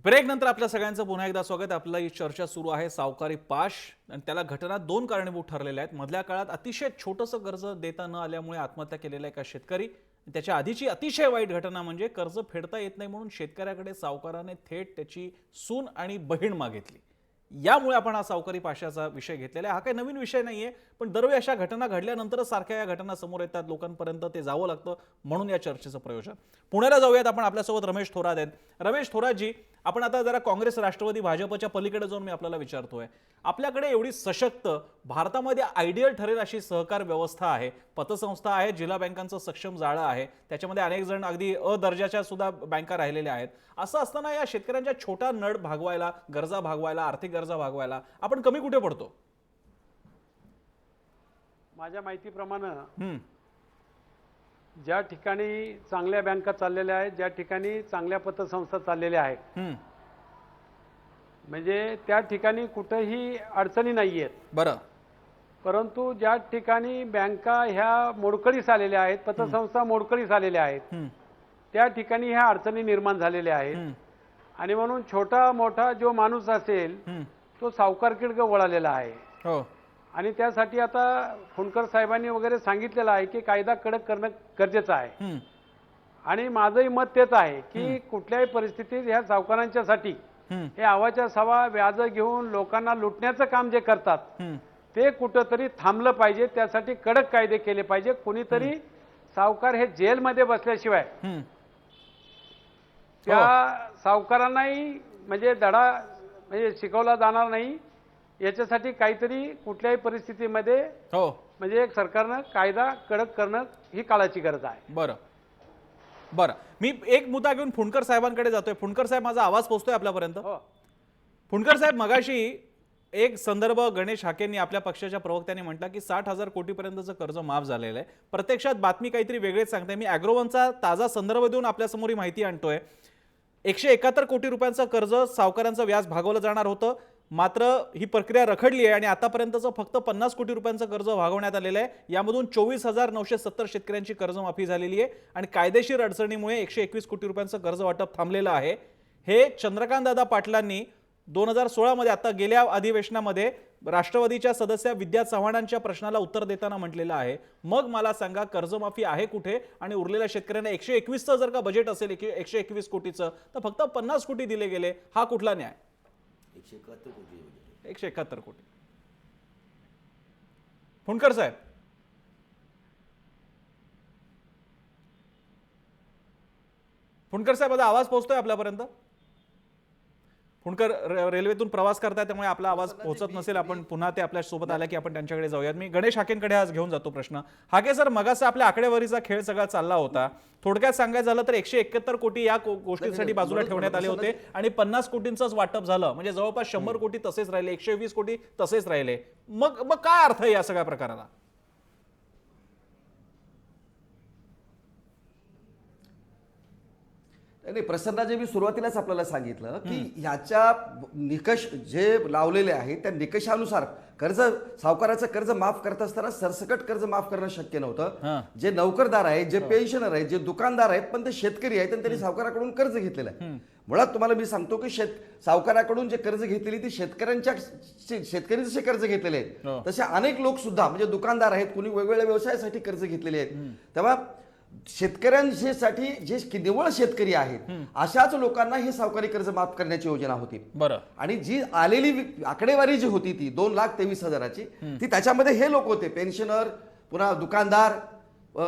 Break नंतर आपल्या सगळ्यांचं पुन्हा एकदा स्वागत. आपला ही चर्चा सुरू आहे सावकारी पाश आणि त्याला घटना दोन कारणीभूत ठरलेल्या आहेत. मधल्या काळात अतिशय छोटंसं कर्ज देता न आल्यामुळे आत्महत्या केलेला एका शेतकरी. त्याच्या आधीची अतिशय वाईट घटना म्हणजे कर्ज फेडता येत नाही म्हणून शेतकऱ्याकडे सावकाराने थेट त्याची सून आणि बहीण मागितली. यामुळे आपण हा सावकारी पाशाचा विषय घेतलेला आहे. हा काही नवीन विषय नाहीये, पण दरवेळी अशा घटना घडल्यानंतरच सारख्या या घटना समोर येतात, लोकांपर्यंत ते जावं लागतं, म्हणून या चर्चेचं प्रयोजन. पुण्याला जाऊयात आपण. आपल्यासोबत रमेश थोरात आहेत. रमेश थोरातजी, आपण आता जरा काँग्रेस, राष्ट्रवादी, भाजपच्या पलीकडे जाऊन मी आपल्याला विचारतोय, आपल्याकडे एवढी सशक्त, भारतामध्ये आयडियल ठरेल अशी सहकार व्यवस्था आहे, पतसंस्था आहे, जिल्हा बँकांचं सक्षम जाळं आहे, त्याच्यामध्ये अनेक जण अगदी दर्जाच्या सुद्धा बँका राहिलेल्या आहेत. असं असताना या शेतकऱ्यांच्या छोटा नड भागवायला, गरजा भागवायला, आर्थिक गरजा भागवायला आपण कमी कुठे पडतो? माझ्या माहितीप्रमाणे ज्या ठिकाणी चांगल्या बँका चाललेल्या आहेत, ज्या ठिकाणी चांगल्या पतसंस्था चाललेल्या आहेत, म्हणजे त्या ठिकाणी कुठेही अडचणी नाही आहेत. बरं. परंतु ज्या ठिकाणी बँका ह्या मोडकळीस आलेल्या आहेत, पतसंस्था मोडकळीस आलेल्या आहेत, त्या ठिकाणी ह्या अडचणी निर्माण झालेल्या आहेत. आणि म्हणून छोटा मोठा जो माणूस असेल तो सावकारकीकडे वळालेला आहे. हो. आणि त्यासाठी आता फुंडकर साहेबांनी वगैरे सांगितलेलं आहे की कायदा कडक करणं गरजेचं आहे. आणि माझंही मत तेच आहे की कुठल्याही परिस्थितीत ह्या सावकारांच्यासाठी हे आवाच्या सवा व्याज घेऊन लोकांना लुटण्याचं काम जे करतात ते कुठंतरी थांबलं पाहिजे. त्यासाठी कडक कायदे केले पाहिजे. कुणीतरी सावकार हे जेलमध्ये बसल्याशिवाय त्या सावकारांनाही म्हणजे धडा म्हणजे शिकवला जाणार नाही. याच्यासाठी काहीतरी कुठल्याही परिस्थितीमध्ये म्हणजे एक सरकारनं कायदा कडक करणं ही काळाची गरज आहे. बरं बरं, मी एक मुद्दा घेऊन फुंडकर साहेबांकडे जातोय. फुंडकर साहेब, माझा आवाज पोहोचतोय आपल्यापर्यंत? फुंडकर साहेब, मगाशी एक संदर्भ गणेश हाकेंनी, आपल्या पक्षाच्या प्रवक्त्यांनी म्हटलं की 60,000 कोटीपर्यंतचं कर्ज माफ झालेलं आहे. प्रत्यक्षात बातमी काहीतरी वेगळेच सांगते. मी अॅग्रोवनचा ताजा संदर्भ देऊन आपल्यासमोर ही माहिती आणतोय. 171 कोटी रुपयांचं कर्ज सावकारांचं व्याज भागवलं जाणार होतं, मात्र ही प्रक्रिया रखडली आहे आणि आतापर्यंतचं फक्त 50 कोटी रुपयांचं कर्ज भागवण्यात आलेलं आहे. यामधून 24,970 शेतकऱ्यांची कर्जमाफी झालेली आहे आणि कायदेशीर अडचणीमुळे 121 कोटी रुपयांचं कर्ज वाटप थांबलेलं आहे. हे चंद्रकांतदादा पाटलांनी 2016 मध्ये, आता गेल्या अधिवेशनामध्ये राष्ट्रवादीच्या सदस्य विद्या चव्हाणांच्या प्रश्नाला उत्तर देताना म्हटलेलं आहे. मग मला सांगा, कर्जमाफी आहे कुठे? आणि उरलेल्या शेतकऱ्यांना 121चं जर का बजेट असेल, 121 कोटीचं, तर फक्त 50 कोटी दिले गेले. हा कुठला न्याय? 171 कोटी. फुंडकर साहेब, फुंडकर साहेब, माझा आवाज पोहोचतोय आपल्यापर्यंत? फुंडकर रेल्वेतून प्रवास करताय, त्यामुळे आपला आवाज पोहोचत नसेल. आपण पुन्हा ते आपल्या सोबत आल्या की आपण त्यांच्याकडे जाऊयात. मी गणेश हाकेंकडे आज घेऊन जातो प्रश्न. हाके सर, मगाचा आपल्या आकडेवारीचा खेळ सगळा चालला होता. थोडक्यात सांगायचं झालं तर 171 कोटी या गोष्टीसाठी बाजूला ठेवण्यात आले होते आणि 50 कोटींचंच वाटप झालं. म्हणजे जवळपास 100 कोटी तसेच राहिले, 120 कोटी तसेच राहिले. मग काय अर्थ आहे या सगळ्या प्रकाराला? नाही, प्रसन्नाजी, मी सुरुवातीलाच आपल्याला सांगितलं की ह्याच्या निकष जे लावलेले आहेत त्या निकषानुसार सावकाराचं कर्ज माफ करत असताना सरसकट कर्ज माफ करणं शक्य नव्हतं. जे नोकरदार आहेत, जे पेन्शनर आहेत, जे दुकानदार आहेत, पण ते शेतकरी आहेत आणि त्यांनी सावकाराकडून कर्ज घेतलेलं आहे. मुळात तुम्हाला मी सांगतो की सावकाराकडून जे कर्ज घेतलेली ती शेतकरी जसे कर्ज घेतलेले आहेत तसे अनेक लोक सुद्धा म्हणजे दुकानदार आहेत, कुणी वेगवेगळ्या व्यवसायासाठी कर्ज घेतलेले आहेत. तेव्हा शेतकऱ्यांसाठी जे निव्वळ शेतकरी आहेत अशाच लोकांना हे सावकारी कर्ज माफ करण्याची योजना होती. बरं. आणि जी आलेली आकडेवारी जी होती ती 2,23,000ची, ती त्याच्यामध्ये हे लोक होते, पेन्शनर, पुन्हा दुकानदार,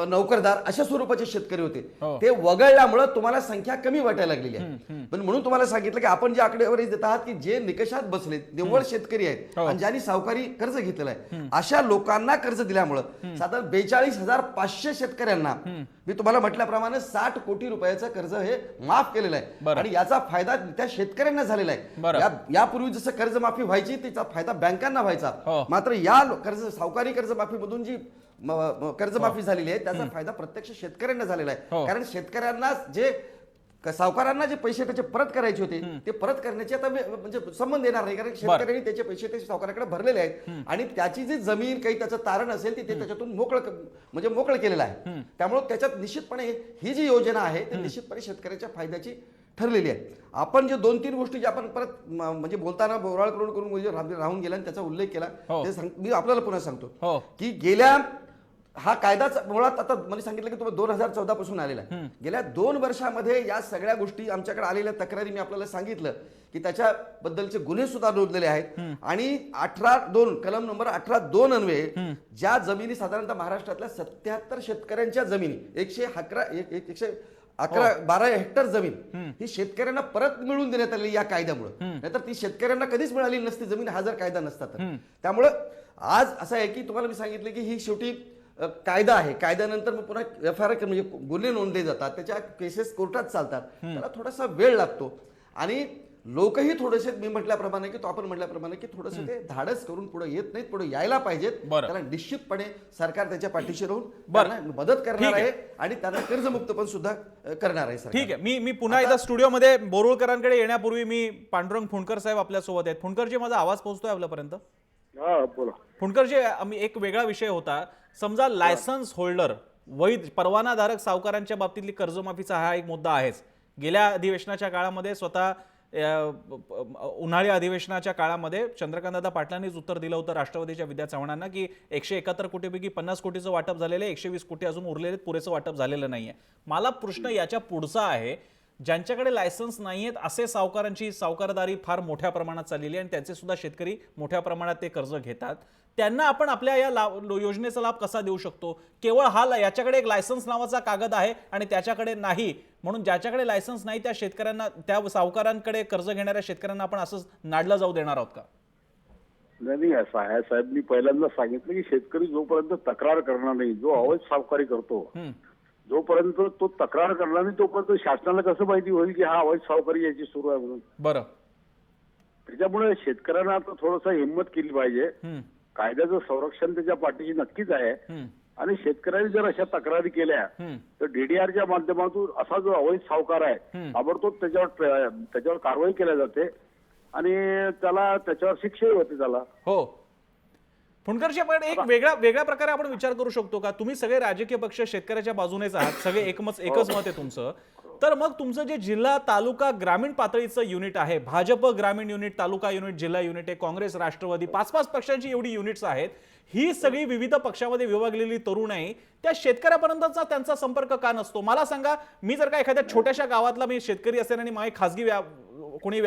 नोकरदार, अशा स्वरूपाचे शेतकरी होते. ते वगळल्यामुळे तुम्हाला संख्या कमी वाटायला लागलेली आहे. पण म्हणून तुम्हाला सांगितलं की आपण जे आकडेवारी देत आहात की जे निकषात बसले निव्वळ शेतकरी आहेत आणि ज्यांनी सावकारी कर्ज घेतलेलं आहे अशा लोकांना कर्ज दिल्यामुळं साधारण 42,500 शेतकऱ्यांना मी तुम्हाला म्हटल्याप्रमाणे 60 कोटी रुपयाचं कर्ज हे माफ केलेलं आहे. आणि याचा फायदा त्या शेतकऱ्यांना झालेला आहे. यापूर्वी जसं कर्जमाफी व्हायची त्याचा फायदा बँकांना व्हायचा, मात्र या सावकारी कर्जमाफीमधून जी कर्जमाफी झालेली आहे त्याचा फायदा प्रत्यक्ष शेतकऱ्यांना झालेला आहे. कारण शेतकऱ्यांना जे सावकारांना जे पैसे त्याचे परत करायचे होते ते परत करण्याचे आता म्हणजे संबंध येणार नाही, कारण शेतकऱ्यांनी त्याचे पैसे ते सावकाराकडे भरलेले आहेत आणि त्याची जी जमीन काही त्याचं तारण असेल ते त्याच्यातून मोकळं केलेलं आहे. त्यामुळे त्याच्यात निश्चितपणे ही जी योजना आहे ती निश्चितपणे शेतकऱ्याच्या फायद्याची ठरलेली आहे. आपण जे 2-3 गोष्टी जे आपण परत म्हणजे बोलताना बोराळ करून म्हणजे राहून गेला आणि त्याचा उल्लेख केला ते मी आपल्याला पुन्हा सांगतो की गेल्या हा कायदाच मुळात आता मला सांगितलं की तुम्ही 2014 पासून आलेला आहे. गेल्या 2 वर्षामध्ये या सगळ्या गोष्टी आमच्याकडे आलेल्या तक्रारी मी आपल्याला सांगितलं की त्याच्याबद्दलचे गुन्हे सुद्धा नोंदलेले आहेत आणि 18(2) कलम नंबर 18(2) अन्वये ज्या जमिनी साधारणतः महाराष्ट्रातल्या 77 शेतकऱ्यांच्या जमिनी 112 हेक्टर जमीन ही शेतकऱ्यांना परत मिळवून देण्यात आली या कायद्यामुळे. नाहीतर ती शेतकऱ्यांना कधीच मिळाली नसती जमीन हा जर कायदा नसता तर. त्यामुळं आज असं आहे की तुम्हाला मी सांगितलं की ही शेवटी कायदा आहे. कायद्यानंतर मग पुन्हा FIR म्हणजे गुन्हे नोंदले जातात, त्याच्या केसेस कोर्टात चालतात, त्याला थोडासा वेळ लागतो आणि लोकही थोडेसे मी म्हटल्याप्रमाणे की तो आपण म्हटल्याप्रमाणे की थोडंसं ते धाडस करून पुढे येत नाहीत, पुढे यायला पाहिजेत. त्याला निश्चितपणे सरकार त्याच्या पाठीशी राहून त्यांना मदत करणार आहे आणि त्यांना कर्जमुक्त पण सुद्धा करणार आहे. ठीक आहे. मी पुन्हा एकदा स्टुडिओमध्ये बोरुळकरांकडे येण्यापूर्वी मी पांडुरंग फुंडकर साहेब आपल्या सोबत आहेत. फुंडकरजी, माझा आवाज पोहोचतोय आपल्यापर्यंत? फुंडकरजी, एक वेगळा विषय होता. समजा लायसन्स होल्डर वैध परवानाधारक सावकारांच्या बाबतीतली कर्जमाफीचा हा एक मुद्दा आहेच. गेल्या अधिवेशनाच्या काळामध्ये स्वतः उन्हाळी अधिवेशनाच्या काळामध्ये चंद्रकांतदादा पाटलांनीच उत्तर दिलं होतं राष्ट्रवादीच्या विद्या चव्हाणांना की 171 कोटीपैकी 50 कोटीचं वाटप झालेलं आहे, 120 कोटी अजून उरलेले पुरेसं वाटप झालेलं नाहीये. मला प्रश्न याच्या पुढचा आहे, ज्यांच्याकडे लायसन्स नाहीयेत असे सावकारांची सावकारदारी फार मोठ्या प्रमाणात चाललेली आहे आणि त्यांचे सुद्धा शेतकरी मोठ्या प्रमाणात ते कर्ज घेतात. त्यांना आपण आपल्या या योजनेचा लाभ कसा देऊ शकतो? केवळ याच्याकडे एक लायसन्स नावाचा कागद आहे आणि त्याच्याकडे नाही, म्हणून ज्याच्याकडे लायसन्स नाही त्या शेतकऱ्यांना, त्या सावकारांकडे कर्ज घेणाऱ्या शेतकऱ्यांना आपण असंच नाडलं जाऊ देणार आहोत का? नाही, असं आहे साहेब. मी पहिल्यांदा सांगितलं की शेतकरी जोपर्यंत तक्रार करणार नाही, जो अवैध सावकारी करतो जोपर्यंत तो तक्रार करणार नाही तोपर्यंत शासनाला कसं माहिती होईल की हा अवैध सावकारी याची सुरू आहे म्हणून? बरं. त्याच्यामुळे शेतकऱ्यांना आता थोडंसं हिंमत केली पाहिजे. कायद्याचं संरक्षण त्याच्या पाठीशी नक्कीच आहे आणि शेतकऱ्यांनी जर अशा तक्रारी केल्या तर DDRच्या माध्यमातून असा जो अवैध सावकार आहे ताबडतोब त्याच्यावर कारवाई केल्या जाते आणि त्याच्यावर शिक्षाही होते त्याला. हो. फुंडकरजी, आपण एक वेगळ्या प्रकारे आपण विचार करू शकतो का? तुम्ही सगळे राजकीय पक्ष शेतकऱ्याच्या बाजूनेच आहात, सगळे एकच मत आहे तुमचं. तर मग तुमचं जे जिल्हा तालुका ग्रामीण पातळीचं युनिट आहे, भाजप ग्रामीण युनिट, तालुका युनिट, जिल्हा युनिट आहे, काँग्रेस, राष्ट्रवादी, 5-5 पक्षांची एवढी युनिट्स आहेत. ही सगळी विविध पक्षामध्ये विभागलेली तरुणाई त्या शेतकऱ्यापर्यंतचा त्यांचा संपर्क का नसतो? मला सांगा, मी जर का एखाद्या छोट्याशा गावातला मी शेतकरी असेल आणि माझे खासगी कोणी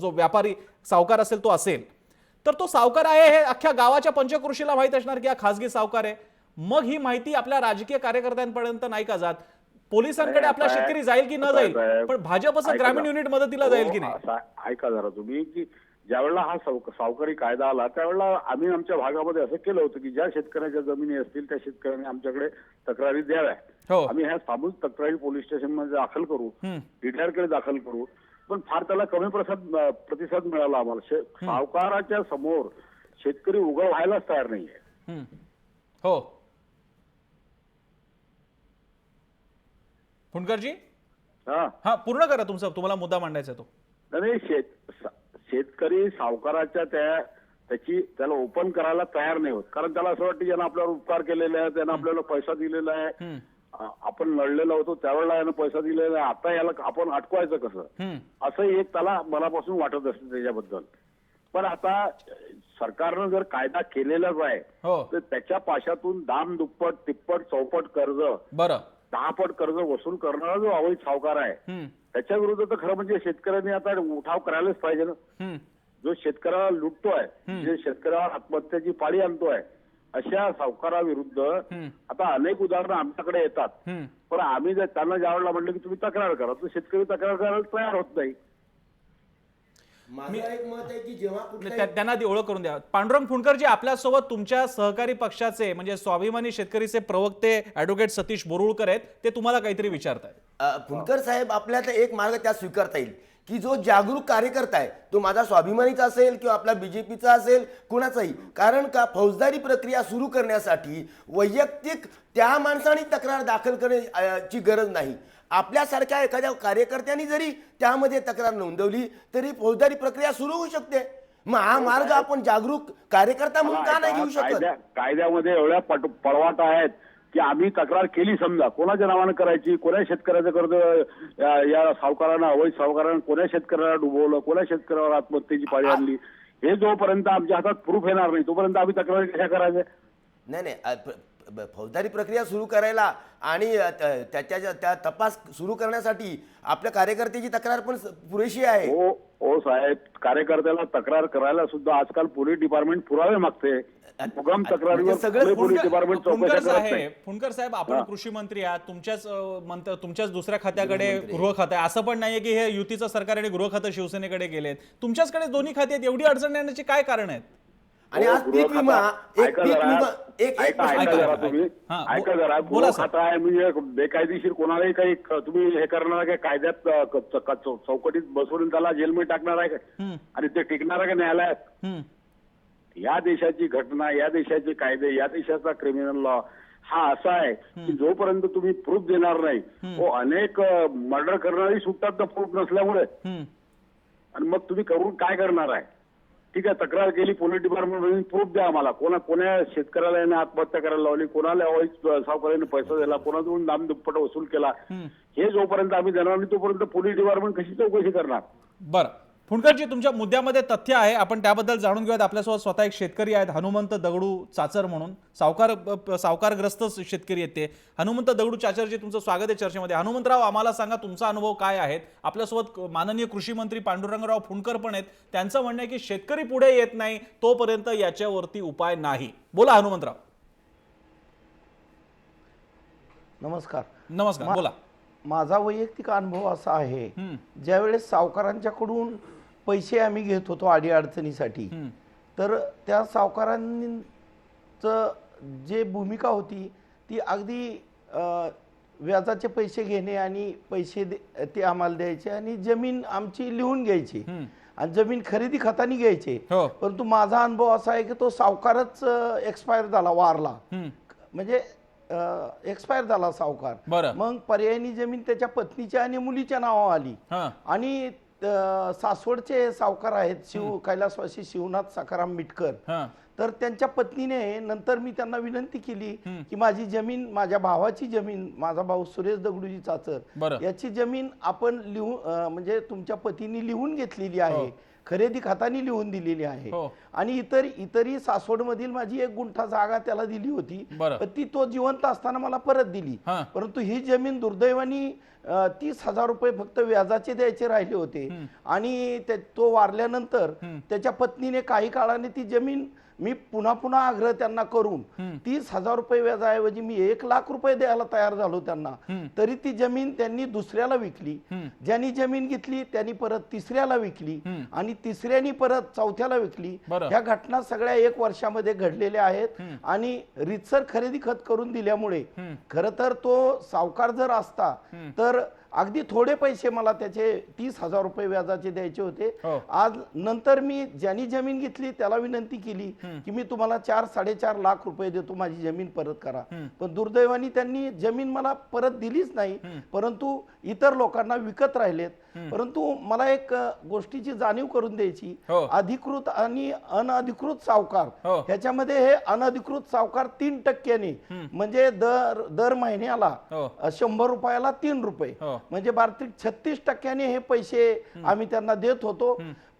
जो व्यापारी सावकार असेल तो असेल, तर तो सावकार आहे हे अख्ख्या गावाच्या पंचक्रोशीला माहित असणार की हा खासगी सावकार आहे. मग ही माहिती आपल्या राजकीय कार्यकर्त्यांपर्यंत नाही का जात? पोलिसांकडे आपला शेतकरी जाईल की न जाईल, पण भाजपचं ग्रामीण युनिट मदतीला जाईल की नाही? ऐका जरा तुम्ही, की ज्यावेळेला हा सावकारी कायदा आला त्यावेळेला आम्ही आमच्या भागामध्ये असं केलं होतं की ज्या शेतकऱ्याच्या जमिनी असतील त्या शेतकऱ्यांनी आमच्याकडे तक्रारी द्याव्या. आम्ही ह्या सामूहिक तक्रारी पोलीस स्टेशन मध्ये दाखल करू, DDR कडे दाखल करू, पण फार त्याला कमी प्रतिसाद मिळाला आम्हाला. सावकाराच्या समोर शेतकरी उघड व्हायलाच तयार नाहीये. हो. फुंडकरजी, हा पूर्ण करा तुमचा, तुम्हाला मुद्दा मांडायचा तो. नाही, शेतकरी सावकाराच्या त्याला ओपन करायला तयार नाही होत, कारण त्याला असं वाटतं यानं आपल्यावर उपकार केलेले आहे, त्यानं आपल्याला पैसा दिलेला आहे, आपण लढलेलो होतो त्यावेळेला यानं पैसा दिलेला आहे, आता याला आपण अटकवायचं कसं, असं एक त्याला मनापासून वाटत असतं त्याच्याबद्दल. पण आता सरकारनं जर कायदा केलेलाच आहे तर त्याच्या पाशातून दाम दुप्पट तिप्पट चौपट कर्ज, 10 पट कर्ज वसूल करणारा जो अवैध सावकार आहे त्याच्या विरुद्ध तर खरं म्हणजे शेतकऱ्यांनी आता उठाव करायलाच पाहिजे ना. जो शेतकऱ्याला लुटतोय, जे शेतकऱ्यावर आत्महत्याची पाळी आणतोय, अशा सावकाराविरुद्ध आता अनेक उदाहरणं आमच्याकडे येतात. पण आम्ही जर त्यांना ज्यावेळेला म्हटलं की तुम्ही तक्रार करा, तर शेतकरी तक्रार करायला तयार होत नाही. माझं एक मत आहे की जेव्हा त्यांना ती ओळख करून द्या. पांडुरंग फुंडकरजी, आपल्यासोबत तुमच्या सहकारी पक्षाचे म्हणजे स्वाभिमानी शेतकरीचे प्रवक्ते ऍडव्होकेट सतीश बोरुळकर आहेत, ते तुम्हाला काहीतरी विचारतायत. फुंडकर साहेब, आपल्याला एक मार्ग त्यात स्वीकारता येईल की जो जागरूक कार्यकर्ता आहे तो माझा स्वाभिमानीचा असेल किंवा आपला BJPचा असेल, कुणाचाही, कारण का फौजदारी प्रक्रिया सुरू करण्यासाठी वैयक्तिक त्या माणसाने तक्रार दाखल करण्याची गरज नाही. आपल्यासारख्या एखाद्या कार्यकर्त्यांनी जरी त्यामध्ये तक्रार नोंदवली तरी फौजदारी प्रक्रिया सुरू होऊ शकते. मग हा मार्ग आपण जागरूक कार्यकर्ता म्हणून का नाही घेऊ शकत? कायद्यामध्ये एवढ्या पळवाट आहेत, की आम्ही तक्रार केली समजा, कोणाच्या नावानं करायची, कोणा शेतकऱ्याचं कर्ज या सावकारानं, अवैध सावकारानं कोणा शेतकऱ्याला डुबवलं, कोणा शेतकऱ्यावर आत्महत्येची पाळी आणली, हे जोपर्यंत आमच्या हातात प्रूफ येणार नाही तोपर्यंत आम्ही तक्रारी कशा करायच्या? नाही फौजदारी प्रक्रिया सुरू करायला आणि त्या तपास सुरू करण्यासाठी आपल्या कार्यकर्त्याची तक्रार पण पुरेशी आहे. हो साहेब, कार्यकर्त्याला तक्रार करायला सुद्धा आजकाल पोलीस डिपार्टमेंट पुरावे मागते. मुगाम तक्रारीवर सगळं पोलीस डिपार्टमेंट चौकशा करत नाही. फुंडकर साहेब, आपण कृषी मंत्री आहात, तुमच्याच दुसऱ्या खात्याकडे गृह खातं आहे. असं पण नाहीये की हे युतीचं सरकार आणि गृह खातं शिवसेनेकडे गेलेत. तुमच्याचकडे दोन्ही खाते आहेत. एवढी अडचण येण्याची काय कारण आहेत? आणि आज पीक विमा ऐका जरा, गृह खाता आहे म्हणजे बेकायदेशीर कोणालाही काही तुम्ही हे करणार आहे का? कायद्यात चौकटीत बसवून त्याला जेलमध्ये टाकणार आहे का? आणि ते टिकणार आहे का न्यायालयात? या देशाची घटना, या देशाचे कायदे, या देशाचा क्रिमिनल लॉ हा असा आहे की जोपर्यंत तुम्ही प्रूफ देणार नाही, अनेक मर्डर करणारी सुटतात ना प्रूफ नसल्यामुळे. आणि मग तुम्ही करून काय करणार आहे? ठीक आहे, तक्रार केली पोलीस डिपार्टमेंट, प्रूफ द्या आम्हाला. कोण्या शेतकऱ्याला याने आत्महत्या करायला लावली, कोणाला अवैध सावकाराने पैसा दिला, कोणाकडून दामदुप्पट वसूल केला, हे जोपर्यंत आम्ही देणार नाही तोपर्यंत पोलीस डिपार्टमेंट कशी चौकशी करणार? बरं फुंडकरजी, तुमच्या मुद्द्यामध्ये तथ्य आहे, आपण त्याबद्दल जाणून घेऊयात. आपल्यासोबत स्वतः एक शेतकरी आहेत, हनुमंत दगडू चाचर म्हणून, सावकारग्रस्त शेतकरी आहेत ते. हनुमंत दगडू चाचरजी, तुमचं स्वागत आहे चर्चेमध्ये. हनुमंतराव, आम्हाला सांगा तुमचा अनुभव काय आहे. आपल्यासोबत माननीय कृषी मंत्री पांडुरंगराव फुंडकर पण आहेत. त्यांचं म्हणणं आहे की शेतकरी पुढे येत नाही तोपर्यंत याच्यावरती उपाय नाही. बोला हनुमंतराव. नमस्कार. नमस्कार, बोला. माझा वैयक्तिक अनुभव असा आहे, ज्यावेळेस सावकारांच्याकडून पैसे आम्ही घेत होतो अडीअडचणीसाठी, तर त्या सावकारांचं जे भूमिका होती ती अगदी व्याजाचे पैसे घेणे आणि पैसे ते आम्हाला द्यायचे आणि जमीन आमची लिहून घ्यायची आणि जमीन खरेदी खतानी घ्यायचे. परंतु माझा अनुभव असा आहे की तो सावकारच एक्सपायर झाला, वारला, म्हणजे एक्सपायर झाला सावकार. मग पर्यायी जमीन त्याच्या पत्नीच्या आणि मुलीच्या नावावर आली. आणि सासवडचे सावकार आहेत कैलासवासी शिवनाथ सखाराम मिटकर, तर त्यांच्या पत्नीने नंतर मी त्यांना विनंती केली की माझी जमीन, माझ्या भावाची जमीन, माझा भाऊ सुरेश दगडूजी चाचर याची जमीन आपण म्हणजे तुमच्या पतीने लिहून घेतलेली आहे, खरेदी खतानी लिहून दिलेली आहे. आणि इतरही सासवडमधील माझी 1 गुंठा जागा त्याला दिली होती, पण ती तो जिवंत असताना मला परत दिली. परंतु ही जमीन दुर्दैवानी 30,000 रुपये फक्त व्याजाचे द्यायचे राहिले होते. आणि तो वारल्यानंतर त्याच्या पत्नीने काही काळाने ती जमीन, मी पुन्हा आग्रह त्यांना करून 30,000 रुपये व्याजाऐवजी मी 1,00,000 रुपये द्यायला तयार झालो त्यांना, तरी ती जमीन त्यांनी दुसऱ्याला विकली. ज्यांनी जमीन घेतली त्यांनी परत तिसऱ्याला विकली आणि तिसऱ्यानी परत चौथ्याला विकली. ह्या घटना सगळ्या 1 वर्षामध्ये घडलेल्या आहेत. आणि रीतसर खरेदी खत करून दिल्यामुळे खर तर तो सावकार जर असता तर अगदी थोडे पैसे मला त्याचे 30,000 रुपये व्याजाचे द्यायचे होते. आज नंतर मी ज्यांनी जमीन घेतली त्याला विनंती केली की मी तुम्हाला 4-4.5 लाख रुपये देतो, माझी जमीन परत करा. पण दुर्दैवाने त्यांनी जमीन मला परत दिलीच नाही, परंतु इतर लोकांना विकत राहिलेत. परंतु मला एक गोष्टीची जाणीव करून द्यायची, अधिकृत आणि अनधिकृत सावकार ह्याच्यामध्ये हे अनधिकृत सावकार 3% म्हणजे दर महिन्याला 100 रुपयाला 3 रुपये म्हणजे बार्थिक 36% हे पैसे आम्ही त्यांना देत होतो.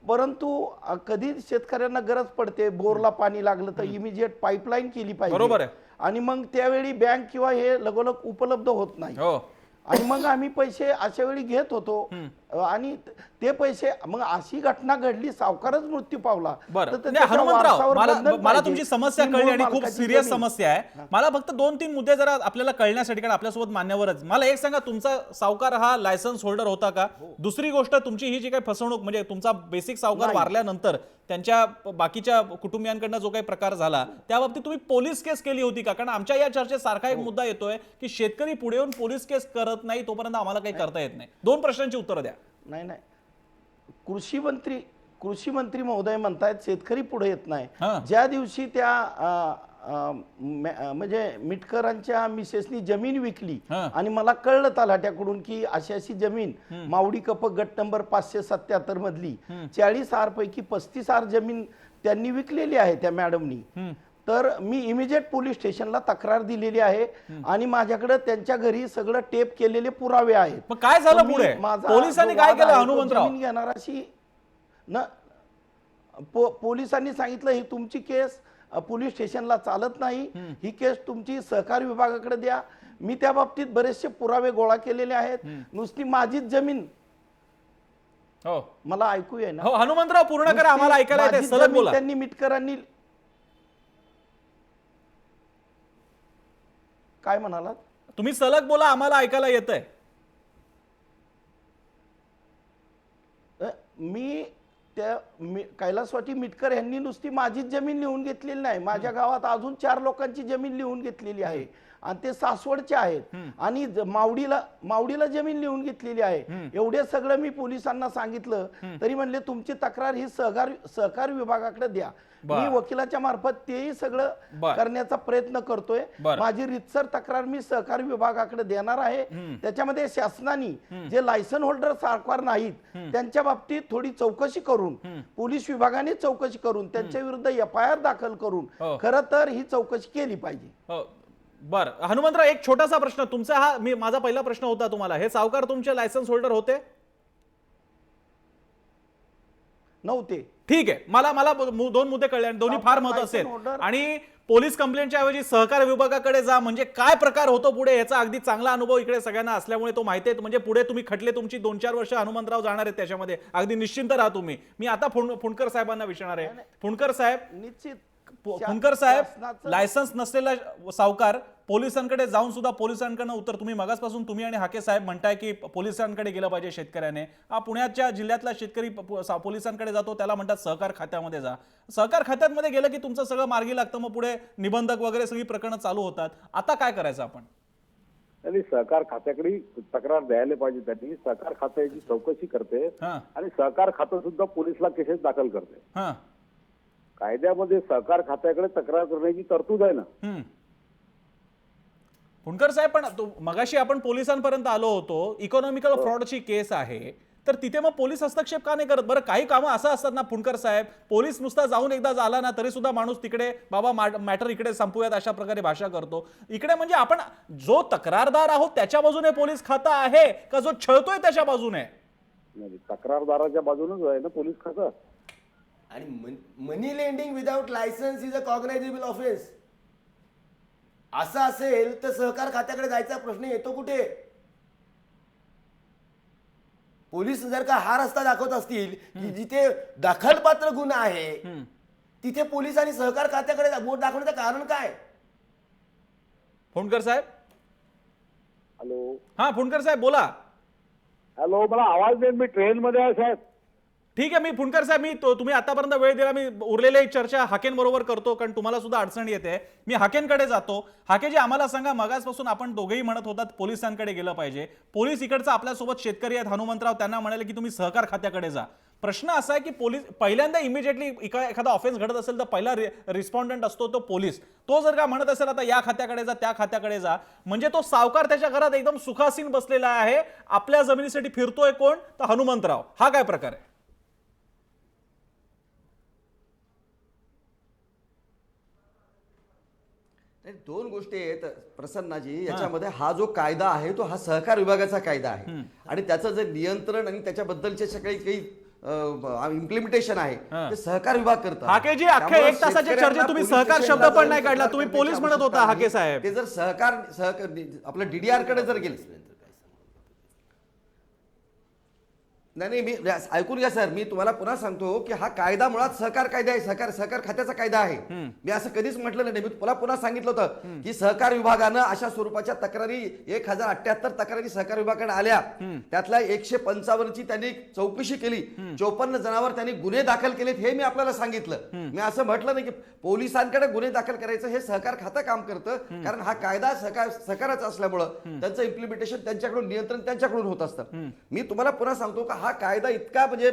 परंतु कधी शेतकऱ्यांना गरज पडते, बोरला पाणी लागलं तर इमिजिएट पाईपलाईन केली पाहिजे आणि मग त्यावेळी बँक किंवा हे लगोलग उपलब्ध होत नाही आणि मग आम्ही पैसे अशा वेळी घेत होतो आणि ते पैसे, मग अशी घटना घडली, सावकारच मृत्यू पावला. हनुमंतराव, मला तुमची समस्या कळली आणि खूप सिरियस समस्या आहे. मला फक्त 2-3 मुद्दे जरा आपल्याला कळण्यासाठी, कारण आपल्यासोबत मान्यवरच. मला एक सांगा, तुमचा सावकार हा लायसन्स होल्डर होता का? दुसरी गोष्ट, तुमची ही जी काही फसवणूक, म्हणजे तुमचा बेसिक सावकार वारल्यानंतर त्यांच्या बाकीच्या कुटुंबियांकडनं जो काही प्रकार झाला त्या बाबतीत तुम्ही पोलीस केस केली होती का? कारण आमच्या या चर्चेत सारखा एक मुद्दा येतोय की शेतकरी पुढे येऊन पोलीस केस करत नाही तोपर्यंत आम्हाला काही करता येत नाही. 2 प्रश्नांची उत्तरं द्या. नाही, कृषी मंत्री महोदय म्हणतायत शेतकरी पुढे येत नाही. ज्या दिवशी त्या म्हणजे मिटकरांच्या मिसेसनी जमीन विकली आणि मला कळलं तलाट्याकडून की अशी जमीन मावडी कपक गट नंबर 577 मधली 40,000 पैकी 35,000 जमीन त्यांनी विकलेली आहे त्या मॅडमनी, तर मी इमिजिएट पोलीस स्टेशनला तक्रार दिलेली आहे आणि माझ्याकडे त्यांच्या घरी सगळं टेप केलेले पुरावे आहेत. मग काय झालं तर मी पुढे? माझा पोलिसांनी जो काय वाद केलं आहे तो हनुमंतराव? जमीन घेणाराशी न पोलिसांनी सांगितलं ही तुमची केस पोलीस स्टेशनला चालत नाही, ही केस तुमची सहकारी विभागाकडे द्या. मी त्या बाबतीत बरेचसे पुरावे गोळा केलेले आहेत. नुसती माझीच जमीन, हो मला ऐकू आहे ना, हो हनुमंतराव पूर्ण करा, आम्हाला ऐकायला येते, माझी सलग जमीन बोला. त्यांनी मिटकरांनी काय म्हणालात? तुम्ही सलग बोला, आम्हाला ऐकायला येतंय. मी त्या कैलासवाटी मिटकर यांनी नुसती माझीच जमीन लिहून घेतलेली नाही, माझ्या गावात अजून 4 लोकांची जमीन लिहून घेतलेली आहे आणि ते सासवडचे आहेत आणि मावडीला जमीन लिहून घेतलेली आहे. एवढे सगळं मी पोलिसांना सांगितलं तरी म्हणले तुमची तक्रार ही सहकार विभागाकडे द्या. मी वकिलाच्या मार्फत तेही सगळं करण्याचा प्रयत्न करतोय. माझी रितसर तक्रार मी सहकारी विभागाकडे देणार आहे. त्याच्यामध्ये शासनाने जे लायसन होल्डर सावकार नाहीत त्यांच्या बाबतीत थोडी चौकशी करून, पोलीस विभागाने चौकशी करून त्यांच्या विरुद्ध FIR दाखल करून खरं तर ही चौकशी केली पाहिजे. बर हनुमंतराव, एक छोटासा प्रश्न तुमचा, हा माझा पहिला प्रश्न होता तुम्हाला, हे सावकार तुमचे लायसन्स होल्डर होते? नव्हते. ठीक आहे, मला 2 मुद्दे कळले आणि दोन्ही फार महत्त्वाचे आहेत. आणि पोलीस कंप्लेंटच्या ऐवजी सहकार विभागाकडे जा, म्हणजे काय प्रकार होतो पुढे याचा अगदी चांगला अनुभव इकडे सगळ्यांना असल्यामुळे तो माहिती आहे. म्हणजे पुढे तुम्ही खटले तुमची 2-4 वर्ष हनुमंतराव जाणार आहेत त्याच्यामध्ये, अगदी निश्चिंत राहा तुम्ही. मी आता फुंडकर साहेबांना विचारणार आहे. फुंडकर साहेब, निश्चित फुंडकर साहेब, लायसन्स नसलेला सावकार पोलिसांकडे जाऊन सुद्धा पोलिसांकडनं उत्तर, तुम्ही मगासपासून तुम्ही आणि हाके साहेब म्हणताय की पोलिसांकडे गेलं पाहिजे शेतकऱ्याने. पुण्याच्या जिल्ह्यातला शेतकरी पोलिसांकडे जातो, त्याला म्हणतात सहकार खात्यामध्ये जा. सहकार खात्यामध्ये गेलं की तुमचं सगळं मार्गी लागतं, मग पुढे निबंधक वगैरे सगळी प्रकरणं चालू होतात. आता काय करायचं आपण? त्यांनी सहकार खात्याकडे तक्रार द्यायला पाहिजे. त्यांनी सहकार खात्याची चौकशी करते आणि सहकार खातं सुद्धा पोलिसला केसेस दाखल करते. कायद्यामध्ये सहकार खात्याकडे तक्रार करण्याची तरतूद आहे ना. फुंडकर साहेब, पण मगाशी आपण पोलिसांपर्यंत आलो होतो, इकॉनॉमिकल फ्रॉडची केस आहे, तर तिथे मग पोलीस हस्तक्षेप का नाही करत? बरं, काही कामं असं असतात ना फुंडकर साहेब, पोलीस नुसता जाऊन एकदा झाला ना तरी सुद्धा माणूस तिकडे बाबा मॅटर इकडे संपूयात अशा प्रकारे भाषा करतो. इकडे म्हणजे आपण जो तक्रारदार आहोत त्याच्या बाजूने पोलीस खातं आहे का जो छळतोय त्याच्या बाजूने? तक्रारदाराच्या बाजूनच आहे ना पोलीस खातं. आणि money lending without licence is a cognizable offence. असं असेल तर सहकार खात्याकडे जायचा प्रश्न येतो कुठे? पोलीस जर का हा रस्ता दाखवत असतील की जिथे दखलपात्र गुन्हा आहे तिथे पोलीस आणि सहकार खात्याकडे बोट दाखवण्याचं कारण काय? फुंडकर साहेब, हॅलो. हा फुंडकर साहेब बोला. हॅलो, मला आवाज देईन, मी ट्रेन मध्ये आहे साहेब. ठीक आहे, मी फुंडकर साहेब, तुम्ही आतापर्यंत वेळ दिला, मी उरलेली चर्चा हाकेंबरोबर करतो, कारण तुम्हाला सुद्धा अडचण येते. मी हाकेंकडे जातो. हाकेजी, आम्हाला सांगा, मगासपासून आपण दोघेही म्हणत होतात पोलिसांकडे गेलं पाहिजे. पोलीस इकडचा आपल्यासोबत शेतकरी आहेत हनुमंतराव, त्यांना म्हणाले की तुम्ही सहकार खात्याकडे जा. प्रश्न असा आहे की पोलीस पहिल्यांदा इमिजिएटली एखादा ऑफेन्स घडत असेल तर पहिला रिस्पॉन्डंट असतो तो पोलीस. तो जर का म्हणत असेल आता या खात्याकडे जा, त्या खात्याकडे जा, म्हणजे तो सावकार त्याच्या घरात एकदम सुखासीन बसलेला आहे, आपल्या जमिनीसाठी फिरतोय कोण? तर हनुमंतराव. हा काय प्रकार आहे? दोन गोष्टी आहेत प्रसन्नाजी याच्यामध्ये. हा जो कायदा आहे तो हा सहकार विभागाचा कायदा आहे आणि त्याचं जे नियंत्रण आणि त्याच्याबद्दलचे सगळे काही इम्प्लिमेंटेशन आहे ते सहकार विभाग करतो. हाकेजी, अख्ख्या 1 तासाच्या चर्चेत तुम्ही सहकार शब्द पण नाही काढला, तुम्ही पोलीस म्हणत होता हाके साहेब. ते जर सहकार आपलं DDR कडे जर गेले, नाही मी ऐकून घ्या सर, मी तुम्हाला पुन्हा सांगतो की हा कायदा मुळात सहकार कायदा आहे, सहकार खात्याचा कायदा आहे. मी असं कधीच म्हटलं नाही. मी तुम्हाला पुन्हा सांगितलं होतं की सहकार विभागानं अशा स्वरूपाच्या तक्रारी 1078 तक्रारी सहकार विभागाकडे आल्या, त्यातल्या 155ची त्यांनी चौकशी केली, 54 जणांवर त्यांनी गुन्हे दाखल केलेत, हे मी आपल्याला सांगितलं. मी असं म्हटलं नाही की पोलिसांकडे गुन्हे दाखल करायचं, हे सहकार खातं काम करतं, कारण हा कायदा सहकाराचा असल्यामुळं त्यांचं इम्प्लिमेंटेशन त्यांच्याकडून, नियंत्रण त्यांच्याकडून होत असतं. मी तुम्हाला पुन्हा सांगतो की हा कायदा इतका म्हणजे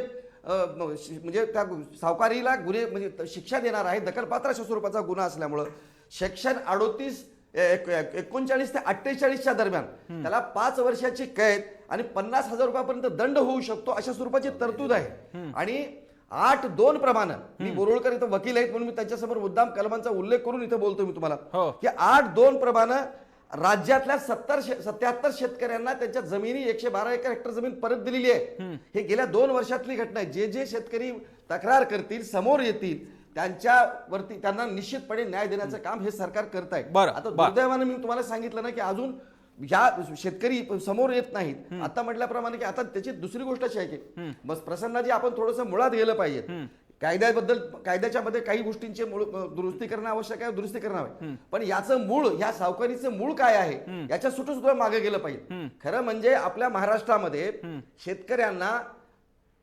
त्या सावकारीला गुन्हे म्हणजे शिक्षा देणार आहे, दखलपात्र अशा स्वरूपाचा गुन्हा असल्यामुळं सेक्शन 38 39 ते 48च्या दरम्यान त्याला 5 वर्षाची कैद आणि 50,000 रुपयापर्यंत दंड होऊ शकतो अशा स्वरूपाची तरतूद आहे. आणि 8-2 प्रमाणे मी बोरुळकर इथं वकील आहेत म्हणून मी त्यांच्यासमोर मुद्दाम कलमांचा उल्लेख करून इथं बोलतो मी तुम्हाला हो. की 8-2 प्रमाणे राज्यातल्या 77 शेतकऱ्यांना त्यांच्या जमिनी 112 एकर हेक्टर जमीन परत दिलेली आहे. हे गेल्या 2 वर्षातली घटना आहे. जे जे शेतकरी तक्रार करतील समोर येतील त्यांच्यावरती त्यांना निश्चितपणे न्याय देण्याचं काम हे सरकार करत आहे. बरं, आता बरं. दुर्दैवानं मी तुम्हाला सांगितलं ना की अजून या शेतकरी समोर येत नाहीत. आता म्हटल्याप्रमाणे की आता त्याची दुसरी गोष्ट अशी आहे की बस प्रसन्नाजी आपण थोडंसं मुळात गेलं पाहिजे. कायद्याच्या मध्ये काही गोष्टींचे दुरुस्ती करणं आवश्यक आहे, दुरुस्ती करणं हवं, पण याचं मूळ, या सावकारीचं मूळ काय आहे याच्या सुद्धा मागे गेलं पाहिजे. खरं म्हणजे आपल्या महाराष्ट्रामध्ये शेतकऱ्यांना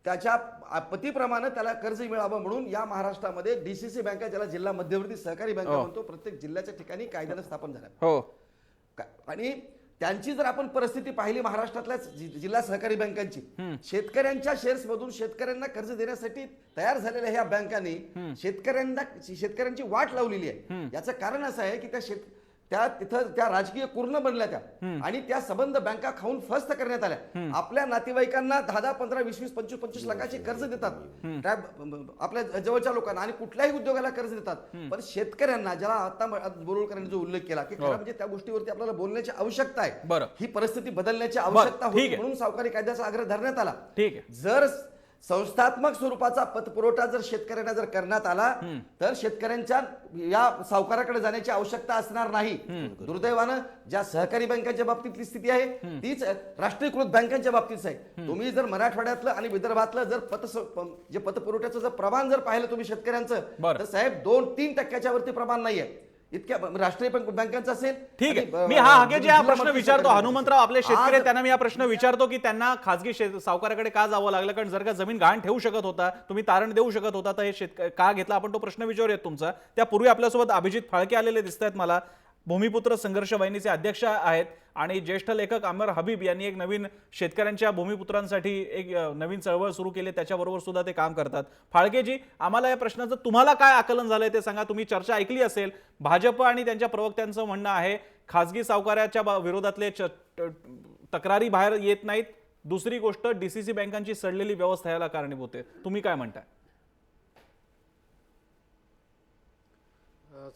त्याच्या पतीप्रमाणे त्याला कर्ज मिळावं म्हणून या महाराष्ट्रामध्ये डीसीसी बँका, ज्याला जिल्हा मध्यवर्ती सहकारी बँका म्हणतो, प्रत्येक जिल्ह्याच्या ठिकाणी कायद्यानं स्थापन झाल्या. हो. आणि त्यांची जर आपण परिस्थिती पाहिली महाराष्ट्रातल्या जिल्हा सहकारी बँकांची, शेतकऱ्यांच्या शेअर्स मधून शेतकऱ्यांना कर्ज देण्यासाठी तयार झालेल्या ह्या बँकांनी शेतकऱ्यांची वाट लावलेली आहे. याचं कारण असं आहे की त्या तिथं त्या राजकीय कुर्ण बनल्या त्या आणि त्या संबंध बँका खाऊन फस्त करण्यात आल्या. आपल्या नातेवाईकांना 10, 15, 20, 25 लाखाचे कर्ज देतात त्या आपल्या जवळच्या लोकांना आणि कुठल्याही उद्योगाला कर्ज देतात. पण शेतकऱ्यांना, ज्याला आता बोरुळकरांनी जो उल्लेख केला की खरं म्हणजे त्या गोष्टीवरती आपल्याला बोलण्याची आवश्यकता आहे, ही परिस्थिती बदलण्याची आवश्यकता होती म्हणून सावकारी कायद्याचा आग्रह धरण्यात आला. ठीक आहे. जर संस्थात्मक स्वरूपाचा पतपुरवठा जर शेतकऱ्यांना जर करण्यात आला तर शेतकऱ्यांच्या या सावकाराकडे जाण्याची आवश्यकता असणार नाही. दुर्दैवानं ज्या सहकारी बँकांच्या बाबतीतली स्थिती आहे तीच राष्ट्रीयकृत बँकांच्या बाबतीत आहे. तुम्ही जर मराठवाड्यातलं आणि विदर्भातलं जर पतपुरवठ्याचं जर प्रमाण जर पाहिलं तुम्ही शेतकऱ्यांचं, तर साहेब 2-3% वरती प्रमाण नाहीये. इतक्या राष्ट्रीय बँकांचं असेल. ठीक आहे. मी हागेजी हा प्रश्न विचारतो, हनुमंतराव आपले शेतकरी, त्यांना मी हा प्रश्न विचारतो की त्यांना खासगी सावकाराकडे का जावं लागलं, कारण जर का जमीन गहाण ठेवू शकत होता, तुम्ही तारण देऊ शकत होता, तर हे का घेतला, आपण तो प्रश्न विचारूयात तुमचा. त्यापूर्वी आपल्यासोबत अभिजित फाळके आलेले दिसत आहेत मला, भूमिपुत्र संघर्ष वाहिनीचे अध्यक्ष आहेत, आणि ज्येष्ठ लेखक अमर हबीब यांनी एक नवीन शेतकऱ्यांच्या भूमिपुत्रांसाठी एक नवीन चळवळ सुरू केली, त्याच्याबरोबर सुद्धा ते काम करतात. फाळकेजी, आम्हाला या प्रश्नाचं तुम्हाला काय आकलन झालंय ते सांगा. तुम्ही चर्चा ऐकली असेल, भाजप आणि त्यांच्या प्रवक्त्यांचं म्हणणं आहे खासगी सावकाराच्या विरोधातले तक्रारी बाहेर येत नाहीत. दुसरी गोष्ट, डीसीसी बँकांची सडलेली व्यवस्था याला कारणीभूत आहे. तुम्ही काय म्हणताय?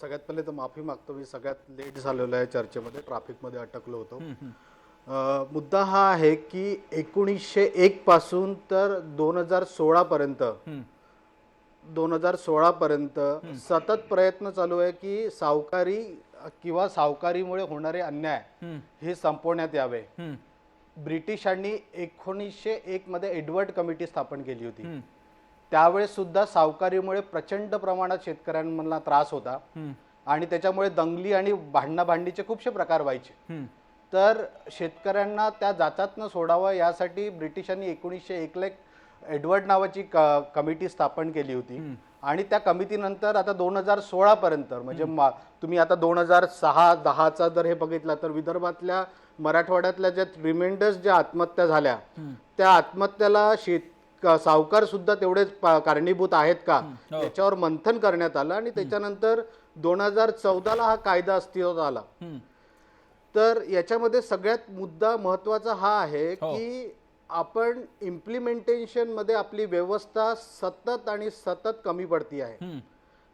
सगळ्यात पहिले तर माफी मागतो, मी सगळ्यात लेट झालेलो आहे चर्चेमध्ये, ट्रॅफिकमध्ये अटकलो होतो. मुद्दा हा आहे की 1901 पासून तर 2016 पर्यंत सतत प्रयत्न चालू आहे की सावकारी किंवा सावकारीमुळे होणारे अन्याय हे संपवण्यात यावे. ब्रिटिशांनी 1901 मध्ये एडवर्ड कमिटी स्थापन केली होती. त्यावेळेस सुद्धा सावकारीमुळे प्रचंड प्रमाणात शेतकऱ्यांना त्रास होता आणि त्याच्यामुळे दंगली आणि भांडणाभांडीचे खूपशे प्रकार व्हायचे. तर शेतकऱ्यांना त्या जाचातनं सोडावं यासाठी ब्रिटिशांनी 1901 ला एडवर्ड नावाची कमिटी स्थापन केली होती. आणि त्या कमिटीनंतर आता 2016 पर्यंत, म्हणजे तुम्ही आता 2006-10चा जर हे बघितला तर विदर्भातल्या, मराठवाड्यातल्या ज्या रिमेंडर्स ज्या आत्महत्या झाल्या, त्या आत्महत्याला सावकार सुद्धा तेवढेच कारणीभूत आहेत का याच्यावर मंथन करण्यात आलं. आणि त्याच्यानंतर 2014ला हा कायदा अस्तित्वात आला. तर याच्यामध्ये सगळ्यात मुद्दा महत्वाचा हा आहे की आपण इम्प्लिमेंटेशन मध्ये आपली व्यवस्था सतत कमी पडती आहे.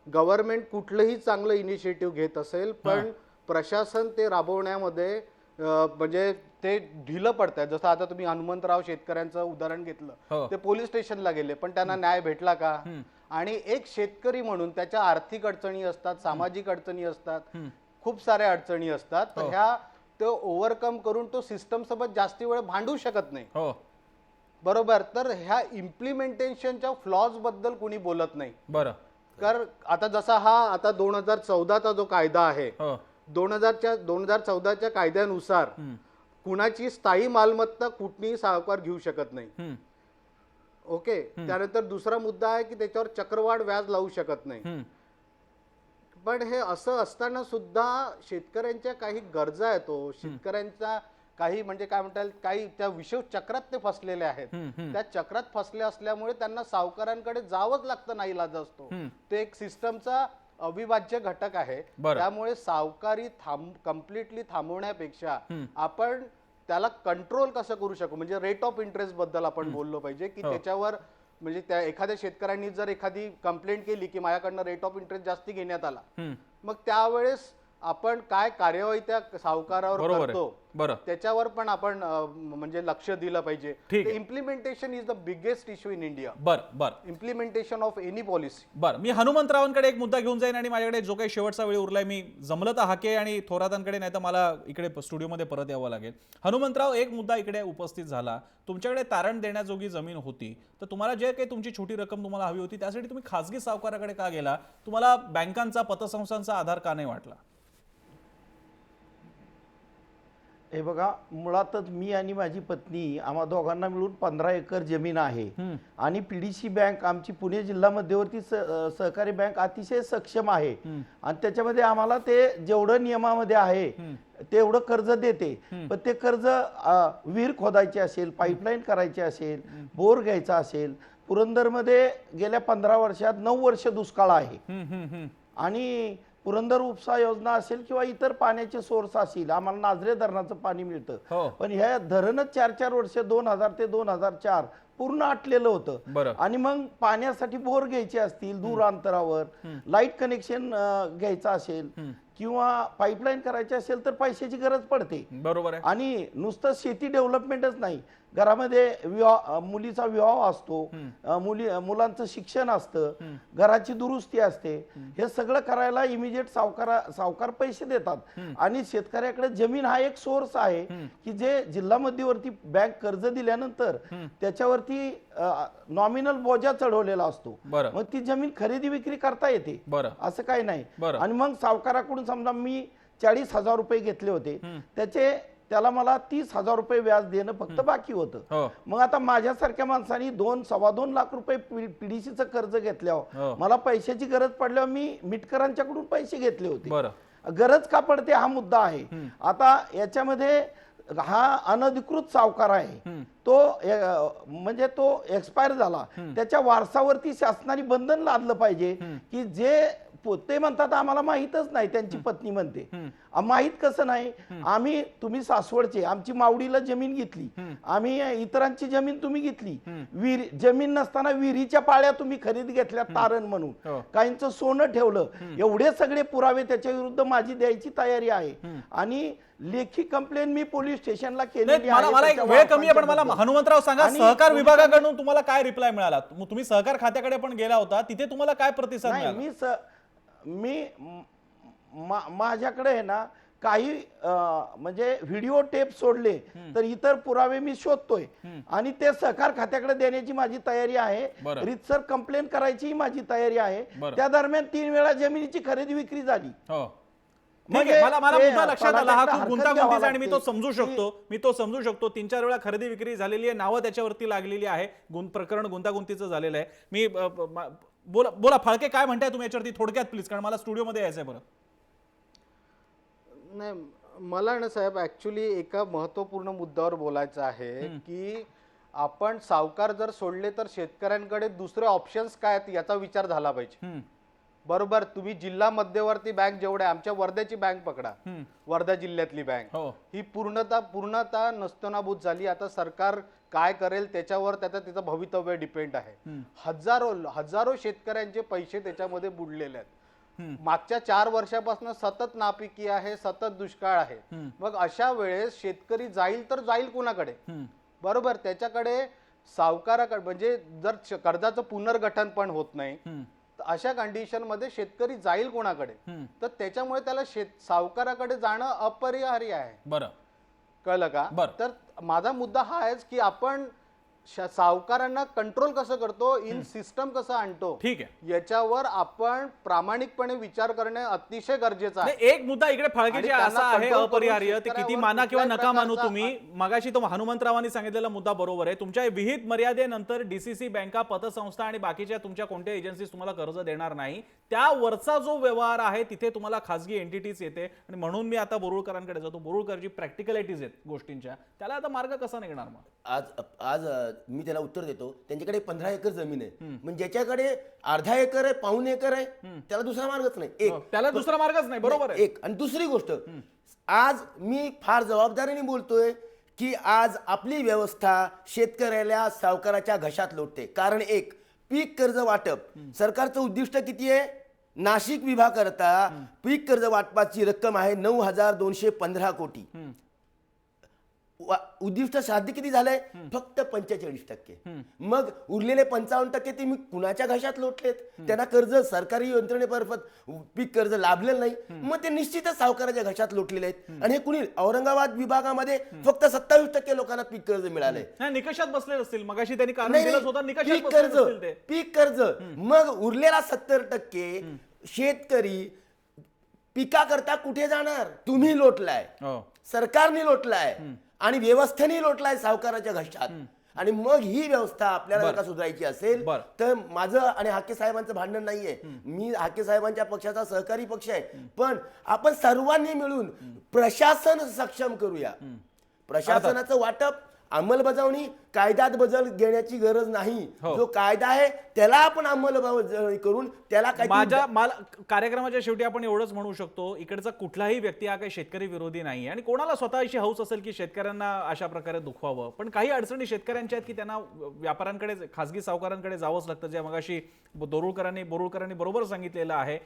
गव्हर्नमेंट कुठलंही चांगलं इनिशिएटिव्ह घेत असेल, पण प्रशासन ते राबवण्यामध्ये म्हणजे ते ढिलं पडत आहे. जसं आता तुम्ही हनुमंतराव शेतकऱ्यांचं उदाहरण घेतलं, ते पोलीस स्टेशनला गेले पण त्यांना न्याय भेटला का? आणि एक शेतकरी म्हणून त्याच्या आर्थिक अडचणी असतात, सामाजिक अडचणी असतात, खूप साऱ्या अडचणी असतात. तर ह्या तो ओव्हरकम करून तो सिस्टम सोबत जास्ती वेळ भांडू शकत नाही. बरोबर. तर ह्या इम्प्लिमेंटेशनच्या फ्लॉज बद्दल कोणी बोलत नाही. बरं. कारण आता जसा हा आता 2014चा जो कायदा आहे, 2014च्या कायद्यानुसार कुणाची स्थायी मालमत्ता कुठलीही सावकार घेऊ शकत नाही. ओके. त्यानंतर दुसरा मुद्दा आहे की त्याच्यावर चक्रवाढ व्याज लावू शकत नाही. पण हे असं असताना सुद्धा शेतकऱ्यांच्या काही गरजा आहेत, शेतकऱ्यांच्या काही म्हणजे काय म्हणता येईल, काही त्या विषय चक्रात ते फसलेले आहेत. त्या चक्रात फसले असल्यामुळे त्यांना सावकारांकडे जावंच लागतं, नाईलाज असतो. ते एक सिस्टमचा अविभाज्य घटक आहे. त्यामुळे सावकारी कम्प्लिटली थांबवण्यापेक्षा आपण त्याला कंट्रोल कसं करू शकू, म्हणजे रेट ऑफ इंटरेस्ट बद्दल आपण बोललो पाहिजे की त्याच्यावर म्हणजे त्या एखाद्या शेतकऱ्यांनी जर एखादी कंप्लेंट केली की माझ्याकडनं रेट ऑफ इंटरेस्ट जास्ती घेण्यात आला, मग त्यावेळेस आपण काय कार्यवाही त्या सावकारावर बरोबर आहे. करतो बरं. त्याच्यावर पण आपण म्हणजे लक्ष दिलं पाहिजे. ठीक आहे. Implementation is the biggest issue in India. बरं इम्प्लिमेंटेशन ऑफ एनी पॉलिसी. बरं, मी हनुमंतरावांकडे एक मुद्दा घेऊन जाईन आणि माझ्याकडे जो काही शेवटचा वेळ उरलाय, मी जमलं तर हाके आणि थोरातांकडे, नाही तर मला इकडे स्टुडिओमध्ये परत यावं लागेल. हनुमंतराव, एक मुद्दा इकडे उपस्थित झाला, तुमच्याकडे तारण देण्याजोगी जमीन होती, तर तुम्हाला जे काही तुमची छोटी रक्कम तुम्हाला हवी होती त्यासाठी तुम्ही खासगी सावकाराकडे का गेला? तुम्हाला बँकांचा, पतसंस्थांचा आधार का नाही वाटला? हे बघा, मुळातच मी आणि माझी पत्नी आम्हा दोघांना मिळून 15 एकर जमीन आहे आणि पीडीसी बँक, आमची पुणे जिल्हा मध्यवर्ती सहकारी बँक अतिशय सक्षम आहे आणि त्याच्यामध्ये आम्हाला ते जेवढं नियमामध्ये आहे तेवढं कर्ज देते. पण ते कर्ज विहीर खोदायची असेल, पाईपलाईन करायची असेल, बोर घ्यायचा असेल, पुरंदरमध्ये गेल्या 15 वर्षात 9 वर्ष दुष्काळ आहे आणि पुरंदर उपसा योजना असेल किंवा इतर पाण्याचे सोर्स असतील, आम्हाला नाझरे धरणाचं पाणी मिळतं, पण ह्या धरणच 4-4 वर्ष 2000 ते 2004 पूर्ण आटलेलं होतं. आणि मग पाण्यासाठी बोर घ्यायचे असतील दूर अंतरावर, लाईट कनेक्शन घ्यायचं असेल किंवा पाईपलाईन करायची असेल तर पैशाची गरज पडते. बरोबर आहे. आणि नुसतं शेती डेव्हलपमेंटच नाही, घरामध्ये मुलीचा विवाह असतो, मुलांचं शिक्षण असतं, घराची दुरुस्ती असते, हे सगळं करायला इमिजिएट सावकार पैसे देतात. आणि शेतकऱ्याकडे जमीन हा एक सोर्स आहे की जे जिल्हा मध्यवर्ती बँक कर्ज दिल्यानंतर त्याच्यावरती नॉमिनल बोजा चढवलेला असतो, मग ती जमीन खरेदी विक्री करता येते, असं काही नाही. आणि मग सावकाराकडून समजा मी 40,000 रुपये घेतले होते, त्याला मला 30,000 रुपये व्याज देणं फक्त बाकी होतं. मग आता माझ्यासारख्या माणसांनी 2-2.25 लाख रुपये पीडीसीचं कर्ज घेतल्यावर मला पैशाची गरज पडल्यावर मी मिटकरांच्याकडून पैसे घेतले होते. गरज का पडते हा मुद्दा आहे. आता याच्यामध्ये हा अनधिकृत सावकार आहे, तो म्हणजे तो एक्सपायर झाला, त्याच्या वारसावरती शासनाने बंधन लादलं पाहिजे की जे ते म्हणतात आम्हाला माहीतच नाही, त्यांची पत्नी म्हणते माहीत कसं नाही, तुम्ही सासवडचे, आमची मावडीला जमीन घेतली, आम्ही इतरांची जमीन तुम्ही घेतली, जमीन नसताना विहिरीच्या पाळ्या तुम्ही खरेदी घेतल्या तारण म्हणून, काहींचं सोनं ठेवलं, एवढे सगळे पुरावे त्याच्या विरुद्ध माझी द्यायची तयारी आहे आणि लेखी कंप्लेंट मी पोलीस स्टेशनला केलेली आहे. मला एक वेळ कमी आहे, पण मला हनुमंतराव सांगा, सहकार विभागाकडून तुम्हाला काय रिप्लाय मिळाला? तुम्ही सहकार खात्याकडे पण गेला होता, तिथे तुम्हाला काय प्रतिसाद मिळाला? मी माझ्याकडे आहे ना काही म्हणजे व्हिडिओ टेप सोडले तर इतर पुरावे मी शोधतोय आणि ते सहकार खात्याकडे देण्याची माझी तयारी आहे, रीतसर कंप्लेंट करायची माझी तयारी आहे. त्या दरम्यान 3 वेळा जमिनीची खरेदी विक्री झाली. मला मुद्दा लक्षात आला, हा खूप गुंतागुंतीचा आणि मी तो समजू शकतो. 3-4 वेळा खरेदी विक्री झालेली आहे, नावं त्याच्यावरती लागलेली आहे, प्रकरण गुंतागुंतीचं झालेलं आहे. मी बोला फाळके, काय म्हणताय तुम्ही याच्यावरती थोडक्यात प्लीज, कारण मला स्टुडिओमध्ये यायचंय. बरं, नाही, मला ना साहेब ऍक्च्युली एका महत्वपूर्ण मुद्द्यावर बोलायचं आहे की आपण सावकार जर सोडले तर शेतकऱ्यांकडे दुसरे ऑप्शन्स काय आहेत याचा विचार झाला पाहिजे. बरोबर, तुम्ही जिल्हा मध्यवर्ती बँक जेवढे, आमच्या वर्ध्याची बँक पकडा, वर्धा जिल्ह्यातली बँक ही पूर्णतः नस्तनाबूत झाली. आता सरकार काय करेल त्याच्यावर तिचं भवितव्य डिपेंड आहे. हजारो शेतकऱ्यांचे पैसे त्याच्यामध्ये बुडलेले आहेत. मागच्या 4 वर्षापासून सतत नापिकी आहे, सतत दुष्काळ आहे. मग अशा वेळेस शेतकरी जाईल तर जाईल कोणाकडे? बरोबर, त्याच्याकडे सावकाराकडे, म्हणजे जर कर्जाचं पुनर्गठन पण होत नाही अशा कंडिशन मध्ये शेतकरी जाईल कोणाकडे? तर त्याच्यामुळे त्याला सावकाराकडे जाणं अपरिहार्य आहे. बरं, कळलं का? तर माझा मुद्दा हा आहे की आपण सावकारांना कंट्रोल कसं करतो, इन सिस्टम कसं आणतो, ठीक आहे, याच्यावर आपण प्रामाणिकपणे विचार करणे अतिशय गरजेचं आहे. एक मुद्दा इकडे फाळकेची असा आहे अपरिहार्य, ते किती माना किंवा नका मानू तुम्ही, मगाशी तो हनुमंतरावांनी सांगितलेला मुद्दा बरोबर आहे. तुमच्या विहित मर्यादेनंतर डीसीसी बँका, पतसंस्था आणि बाकीच्या तुमच्या कोणत्या एजन्सीज तुम्हाला कर्ज देणार नाही. त्यावरचा जो व्यवहार आहे तिथे तुम्हाला खासगी एंटिटीज येते आणि म्हणून मी आता बोरुळकरांकडे जातो. बोरुळकरची प्रॅक्टिकलिटीज आहेत गोष्टींच्या, त्याला आता मार्ग कसा निघणार? मग आज मी त्याला उत्तर देतो. त्यांच्याकडे 15 एकर जमीन आहे, म्हणजे ज्याच्याकडे अर्धा एकर आहे, पाऊण एकर आहे, त्याला दुसरा मार्गच नाही. त्याला दुसरा मार्गच नाही, बरोबर आहे. आणि दुसरी गोष्ट, आज मी फार जबाबदारीने बोलतोय की आज आपली व्यवस्था शेतकऱ्याला सावकाराच्या घशात लोटते. कारण एक, पीक कर्ज वाटप सरकारचं उद्दिष्ट किती आहे? नाशिक विभागाकरता पीक कर्ज वाटपाची रक्कम आहे 9,215 कोटी. उद्दिष्ट साध्य किती झालंय? फक्त 45%. मग उरलेले 55% ते मी कुणाच्या घशात लोटलेत? त्यांना कर्ज सरकारी यंत्रणेमार्फत पीक कर्ज लाभलेलं नाही, मग ते निश्चितच सावकाराच्या घशात लोटलेले आहेत. आणि हे कुणी औरंगाबाद विभागामध्ये फक्त 27% लोकांना पीक कर्ज मिळालंय. नाही, निकषात बसलेले असतील. मगाशी त्यांनी कारण नाही, दिलंच होतं, निकषात पीक बसलेले कर्ज असतील ते. पीक कर्ज. मग उरलेला 70% शेतकरी पिकाकरता कुठे जाणार? तुम्ही लोटलाय, हो. सरकारने लोटलाय आणि व्यवस्थेने लोटलाय सावकाराच्या घशात. आणि मग ही व्यवस्था आपल्याला जर का सुधारायची असेल बरं. तर माझं आणि हाके साहेबांचं भांडण नाहीये. मी हाके साहेबांच्या पक्षाचा सहकारी पक्ष आहे, पण आपण सर्वांनी मिळून प्रशासन सक्षम करूया. प्रशासनाचं वाटप, अंमलबजावणी, कायद्यात बदल घेण्याची गरज नाही. जो कायदा आहे त्याला आपण अंमलबजावणी करून त्याला मला कार्यक्रमाच्या शेवटी आपण एवढंच म्हणू शकतो, इकडचा कुठलाही व्यक्ती हा काही शेतकरी विरोधी नाही आणि कोणाला स्वतःची हौस असेल की शेतकऱ्यांना अशा प्रकारे दुखवावं, पण काही अडचणी शेतकऱ्यांच्या आहेत की त्यांना व्यापाऱ्यांकडे, खासगी सावकारांकडे जावंच लागतं. जे मगाशी बोरुळकरांनी बरोबर सांगितलेलं आहे.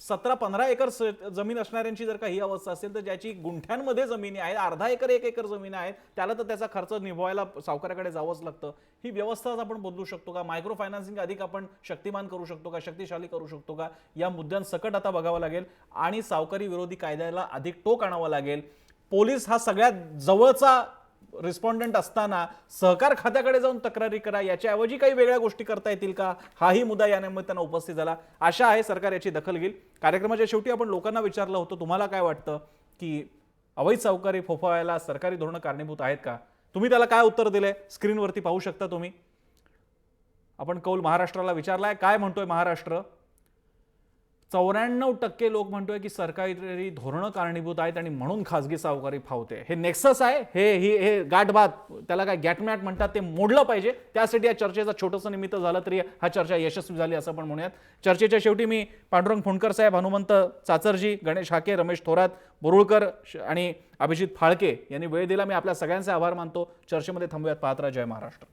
17-15 एकर जमीन असणाऱ्यांची जर का ही अवस्था असेल, तर ज्याची गुंठ्यांमध्ये जमिनी आहेत, अर्धा एकर 1 एकर जमीन आहेत, त्याला तर त्याचा खर्च निभवायला सावकाराकडे जावंच लागतं. ही व्यवस्था आपण बदलू शकतो का? मायक्रो फायनान्सिंग अधिक आपण शक्तिमान करू शकतो का? शक्तिशाली करू शकतो का? या मुद्द्यांसकट आता बघावं लागेल आणि सावकारी विरोधी कायद्याला अधिक टोक आणावं लागेल. पोलीस हा सगळ्यात जवळचा रिस्पॉन्डंट असताना सहकार खात्याकडे जाऊन तक्रारी करा, याच्याऐवजी काही वेगळ्या गोष्टी करता येतील का? हाही मुद्दा या निमित्तानं उपस्थित झाला. आशा आहे सरकार याची दखल घेईल. कार्यक्रमाच्या शेवटी आपण लोकांना विचारलं होतं, तुम्हाला काय वाटतं की अवैध सावकारी फोफावायला सरकारी धोरणं कारणीभूत आहेत का? तुम्ही त्याला काय उत्तर दिलंय स्क्रीनवरती पाहू शकता तुम्ही. आपण कौल महाराष्ट्राला विचारलाय, काय म्हणतोय महाराष्ट्र? 94% लोक म्हणतोय की सरकारी धोरणं कारणीभूत आहेत आणि म्हणून खासगी सावकारी फावते. हे नेक्सस आहे, हे गाठबाद, त्याला काय गॅटमॅट म्हणतात, ते मोडलं पाहिजे. त्यासाठी या चर्चेचा छोटंसं निमित्त झालं तरी हा चर्चा यशस्वी झाली असं पण म्हणूयात. चर्चेच्या शेवटी मी पांडुरंग फुंडकर साहेब, हनुमंत चाचरजी, गणेश हाके, रमेश थोरात, बोरुळकर आणि अभिजित फाळके यांनी वेळ दिला. मी आपल्या सगळ्यांचे आभार मानतो. चर्चेमध्ये थांबूयात. पाहत राहा जय महाराष्ट्र.